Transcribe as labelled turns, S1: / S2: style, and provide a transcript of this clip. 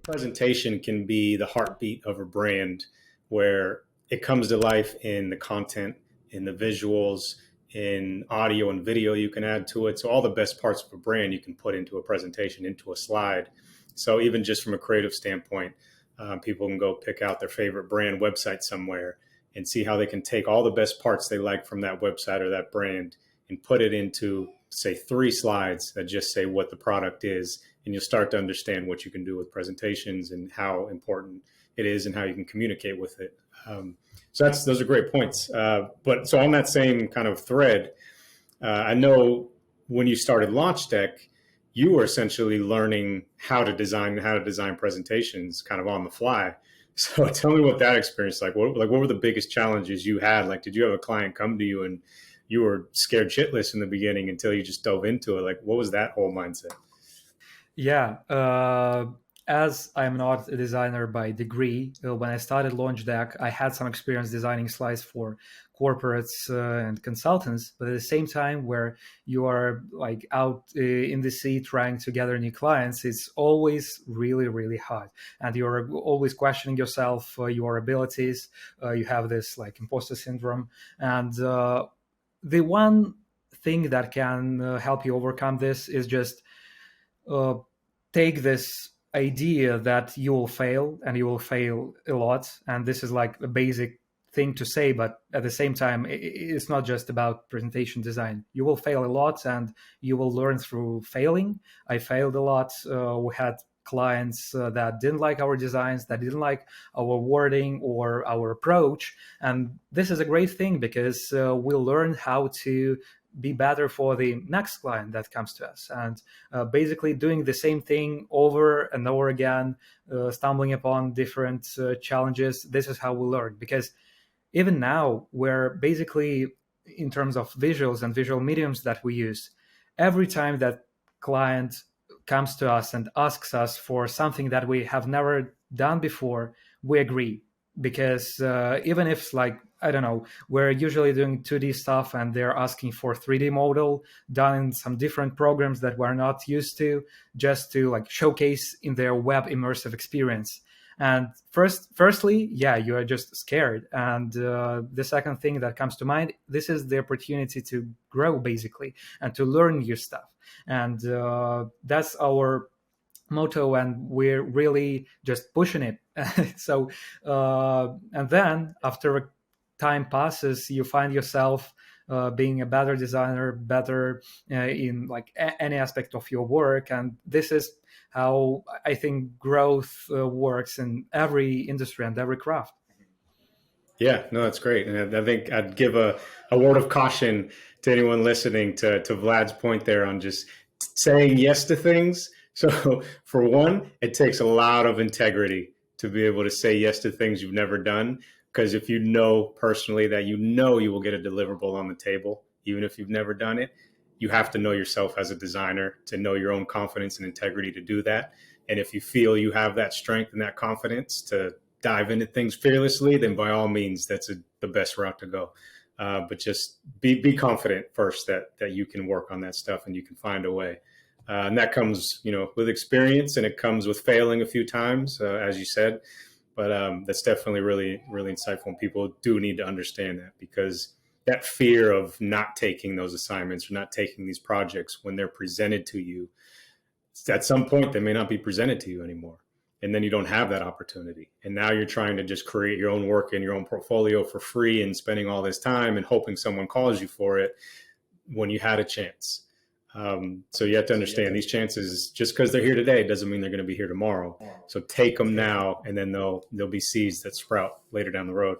S1: presentation can be the heartbeat of a brand where it comes to life in the content, in the visuals, in audio and video you can add to it. So all the best parts of a brand you can put into a presentation, into a slide. So even just from a creative standpoint, people can go pick out their favorite brand website somewhere and see how they can take all the best parts they like from that website or that brand and put it into, say, 3 slides that just say what the product is. And you'll start to understand what you can do with presentations and how important it is and how you can communicate with it. So those are great points. But so on that same kind of thread, I know when you started LaunchDeck, you were essentially learning how to design presentations kind of on the fly. So tell me what that experience like. What were the biggest challenges you had? Like, did you have a client come to you and you were scared shitless in the beginning until you just dove into it? Like, what was that whole mindset?
S2: Yeah, as I'm not a designer by degree, when I started LaunchDeck, I had some experience designing slides for corporates and consultants. But at the same time, where you are like out in the sea trying to gather new clients, it's always really, really hard, and you're always questioning yourself, your abilities. You have this like imposter syndrome, and the one thing that can help you overcome this is just uh, take this idea that you will fail and you will fail a lot. And this is like a basic thing to say, but at the same time, it's not just about presentation design. You will fail a lot and you will learn through failing. I failed a lot. We had clients that didn't like our designs, that didn't like our wording or our approach. And this is a great thing because we'll learn how to be better for the next client that comes to us. And basically doing the same thing over and over again, stumbling upon different challenges. This is how we learn. Because even now, we're basically, in terms of visuals and visual mediums that we use, every time that client comes to us and asks us for something that we have never done before, we agree. Because even if, like, I don't know, we're usually doing 2D stuff and they're asking for 3D model done in some different programs that we're not used to, just to like showcase in their web immersive experience. And firstly, yeah, you are just scared. And the second thing that comes to mind, this is the opportunity to grow basically and to learn new stuff. And that's our motto, and we're really just pushing it. So and then after time passes, you find yourself being a better designer, better in like any aspect of your work. And this is how I think growth works in every industry and every craft.
S1: Yeah, no, that's great. And I think I'd give a word of caution to anyone listening to Vlad's point there on just saying yes to things. So for one, it takes a lot of integrity to be able to say yes to things you've never done. Because if you know personally that you know you will get a deliverable on the table, even if you've never done it, you have to know yourself as a designer to know your own confidence and integrity to do that. And if you feel you have that strength and that confidence to dive into things fearlessly, then by all means, that's the best route to go. But just be confident first that you can work on that stuff and you can find a way. And that comes, with experience, and it comes with failing a few times, as you said. But that's definitely really, really insightful. And people do need to understand that, because that fear of not taking those assignments or not taking these projects when they're presented to you, at some point they may not be presented to you anymore. And then you don't have that opportunity. And now you're trying to just create your own work and your own portfolio for free and spending all this time and hoping someone calls you for it when you had a chance. So you have to understand these chances, just because they're here today doesn't mean they're going to be here tomorrow. So take them now, and then they'll be seeds that sprout later down the road.